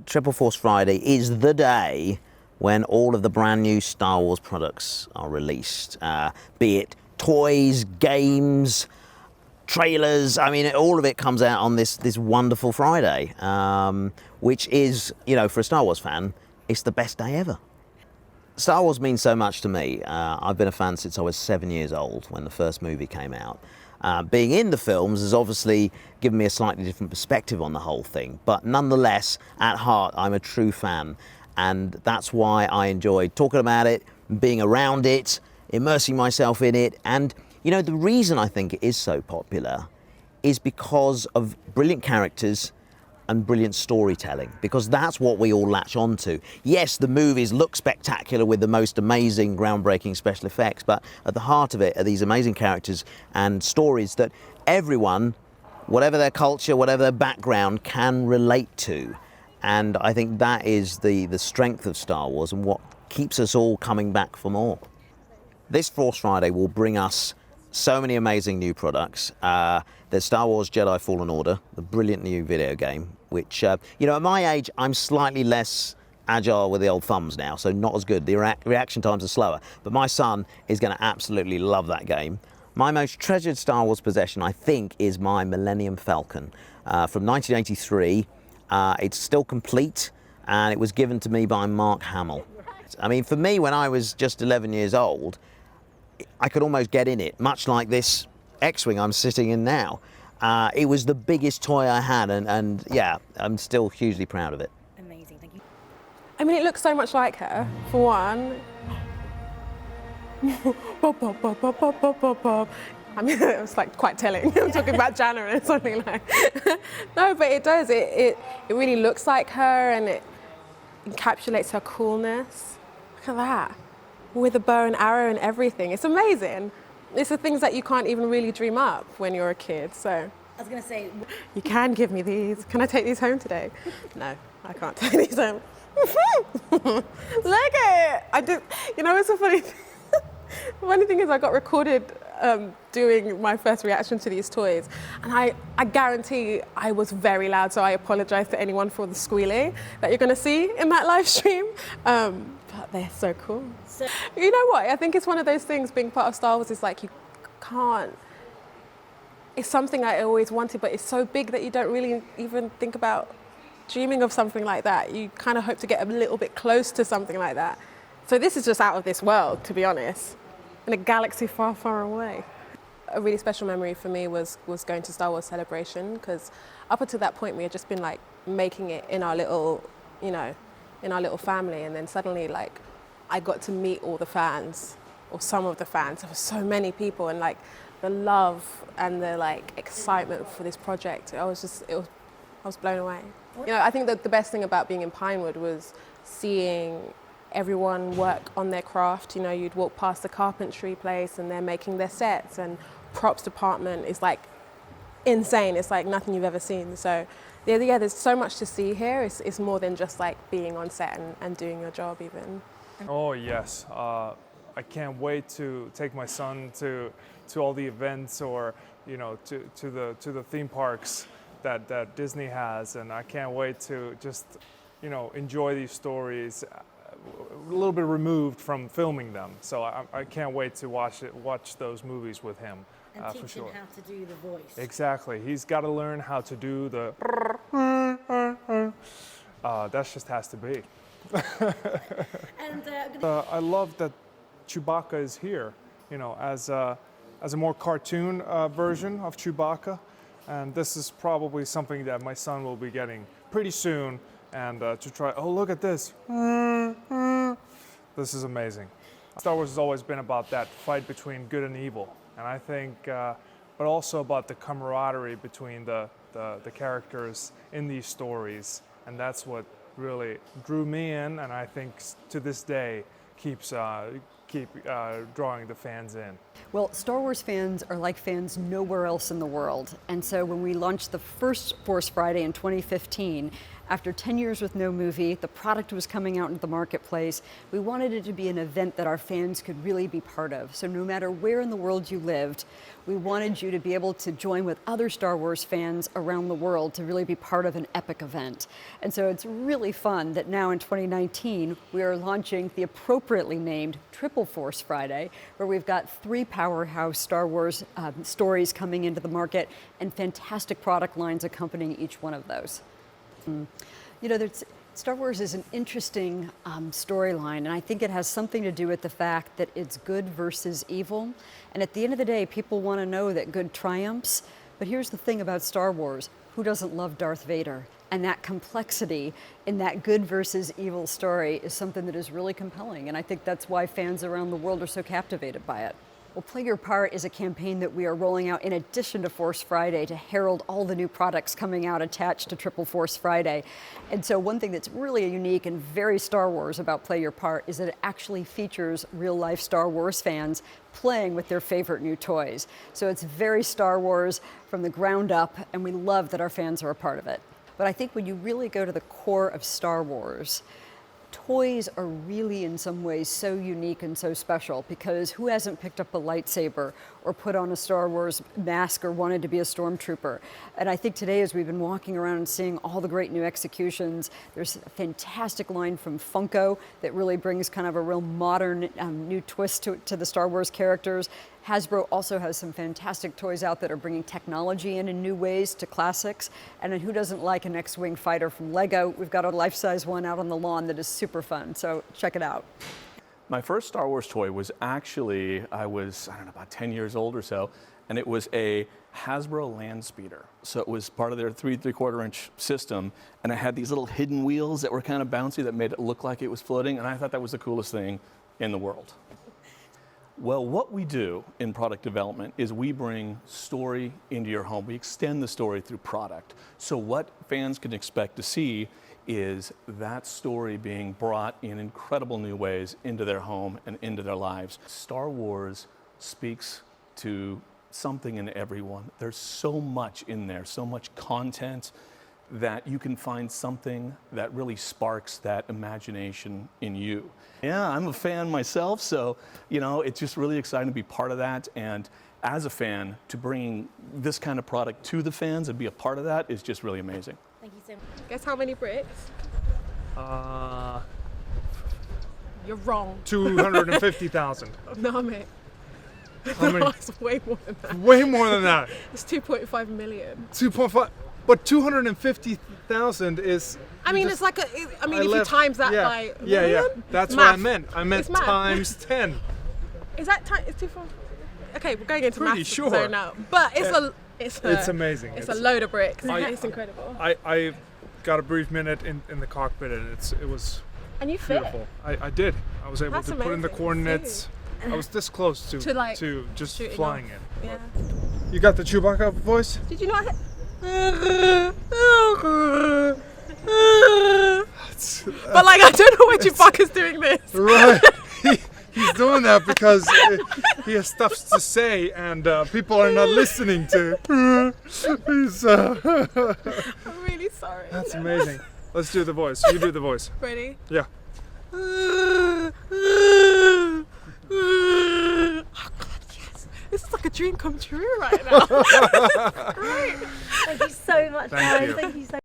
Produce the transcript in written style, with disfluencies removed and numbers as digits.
Triple Force Friday is the day when all of the brand new Star Wars products are released, be it toys, games, trailers. I mean, all of it comes out on this wonderful Friday, which is, for a Star Wars fan, it's the best day ever. Star Wars means so much to me. I've been a fan since I was 7 years old when the first movie came out. Being in the films has obviously given me a slightly different perspective on the whole thing, but nonetheless, at heart, I'm a true fan, and that's why I enjoy talking about it, being around it, immersing myself in it. And the reason I think it is so popular is because of brilliant characters and brilliant storytelling, because that's what we all latch onto. Yes, the movies look spectacular with the most amazing, groundbreaking special effects, but at the heart of it are these amazing characters and stories that everyone, whatever their culture, whatever their background, can relate to. And I think that is the strength of Star Wars and what keeps us all coming back for more. This Force Friday will bring us so many amazing new products. There's Star Wars Jedi Fallen Order, the brilliant new video game, which, at my age, I'm slightly less agile with the old thumbs now, so not as good. The reaction times are slower, but my son is going to absolutely love that game. My most treasured Star Wars possession, I think, is my Millennium Falcon from 1983. It's still complete, and it was given to me by Mark Hamill. I mean, for me, when I was just 11 years old, I could almost get in it, much like this X-Wing I'm sitting in now. It was the biggest toy I had, and yeah, I'm still hugely proud of it. Amazing, thank you. I mean, it looks so much like her, for one. Bob, bob, bob, bob, bob, bob, bob, bob. I mean, it was like quite telling. I'm talking about Jana or something like. No, but it does. It really looks like her, and it encapsulates her coolness. Look at that. With a bow and arrow and everything. It's amazing. It's the things that you can't even really dream up when you're a kid, so. I was going to say... You can give me these. Can I take these home today? No, I can't take these home. Look at it! I did, it's a funny thing. The funny thing is I got recorded doing my first reaction to these toys, and I guarantee I was very loud, so I apologize to anyone for the squealing that you're going to see in that live stream. But they're so cool. So, you know what? I think it's one of those things, being part of Star Wars is like you can't. It's something I always wanted, but it's so big that you don't really even think about dreaming of something like that. You kind of hope to get a little bit close to something like that. So this is just out of this world, to be honest, in a galaxy far, far away. A really special memory for me was going to Star Wars Celebration, because up until that point we had just been like making it in our little, in our little family, and then suddenly like I got to meet all the fans, or some of the fans. There were so many people, and like the love and the like excitement for this project. I was blown away. I think that the best thing about being in Pinewood was seeing everyone work on their craft. You'd walk past the carpentry place and they're making their sets, and props department is like insane. It's like nothing you've ever seen. So yeah, there's so much to see here. It's more than just like being on set and doing your job even. Oh yes, I can't wait to take my son to all the events, or to the theme parks that Disney has, and I can't wait to just enjoy these stories a little bit removed from filming them. So I can't wait to watch those movies with him. And teach for sure. him how to do the voice. Exactly, he's got to learn how to do the. That just has to be. And I love that Chewbacca is here, as a more cartoon version of Chewbacca, and this is probably something that my son will be getting pretty soon, and to try. Oh, look at this! This is amazing. Star Wars has always been about that fight between good and evil, and I think, but also about the camaraderie between the characters in these stories, and that's what really drew me in, and I think to this day keeps keep drawing the fans in. Well, Star Wars fans are like fans nowhere else in the world. And so when we launched the first Force Friday in 2015, after 10 years with no movie, the product was coming out into the marketplace. We wanted it to be an event that our fans could really be part of. So no matter where in the world you lived, we wanted you to be able to join with other Star Wars fans around the world to really be part of an epic event. And so it's really fun that now in 2019, we are launching the appropriately named Triple Force Friday, where we've got 3 powerhouse Star Wars stories coming into the market and fantastic product lines accompanying each one of those. You know, Star Wars is an interesting storyline, and I think it has something to do with the fact that it's good versus evil. And at the end of the day, people want to know that good triumphs. But here's the thing about Star Wars: who doesn't love Darth Vader? And that complexity in that good versus evil story is something that is really compelling. And I think that's why fans around the world are so captivated by it. Well, Play Your Part is a campaign that we are rolling out in addition to Force Friday to herald all the new products coming out attached to Triple Force Friday. And so one thing that's really unique and very Star Wars about Play Your Part is that it actually features real-life Star Wars fans playing with their favorite new toys. So it's very Star Wars from the ground up, and we love that our fans are a part of it. But I think when you really go to the core of Star Wars, toys are really in some ways so unique and so special, because who hasn't picked up a lightsaber or put on a Star Wars mask or wanted to be a stormtrooper? And I think today, as we've been walking around and seeing all the great new executions, there's a fantastic line from Funko that really brings kind of a real modern new twist to the Star Wars characters. Hasbro also has some fantastic toys out that are bringing technology in new ways to classics. And then who doesn't like an X-Wing fighter from Lego? We've got a life-size one out on the lawn that is super fun, so check it out. My first Star Wars toy was actually, I don't know, about 10 years old or so, and it was a Hasbro Land Speeder. So it was part of their 3¾ inch system, and it had these little hidden wheels that were kind of bouncy that made it look like it was floating, and I thought that was the coolest thing in the world. Well, what we do in product development is we bring story into your home. We extend the story through product. So what fans can expect to see is that story being brought in incredible new ways into their home and into their lives. Star Wars speaks to something in everyone. There's so much in there, so much content, that you can find something that really sparks that imagination in you. Yeah, I'm a fan myself, so it's just really exciting to be part of that. And as a fan, to bring this kind of product to the fans and be a part of that is just really amazing. Thank you so much. Guess how many bricks? You're wrong. 250,000. No, mate. How many? It's way more than that. Way more than that. It's 2.5 million. 2.5. But 250,000 is. I mean, it's like if you times that by yeah. That's math. what I meant. I meant It's math. times 10. Is that time? It's 2.5. Okay, we're going into Pretty math sure. zone now. But it's amazing. It's a load of bricks. It's incredible. I got a brief minute in the cockpit, and it was And you fit. beautiful. I did. I was able That's to put in the amazing. coordinates. I was this close to just shooting flying off. it. Yeah. You got the Chewbacca voice? Did you not? But like, I don't know why Chewbacca's doing this. Right. He's doing that because he has stuff to say, and people are not listening to. I'm really sorry. That's amazing. Let's do the voice. You do the voice. Ready? Yeah. Oh God, yes! This is like a dream come true right now. Great. Thank you so much, Thank guys. you. Thank you so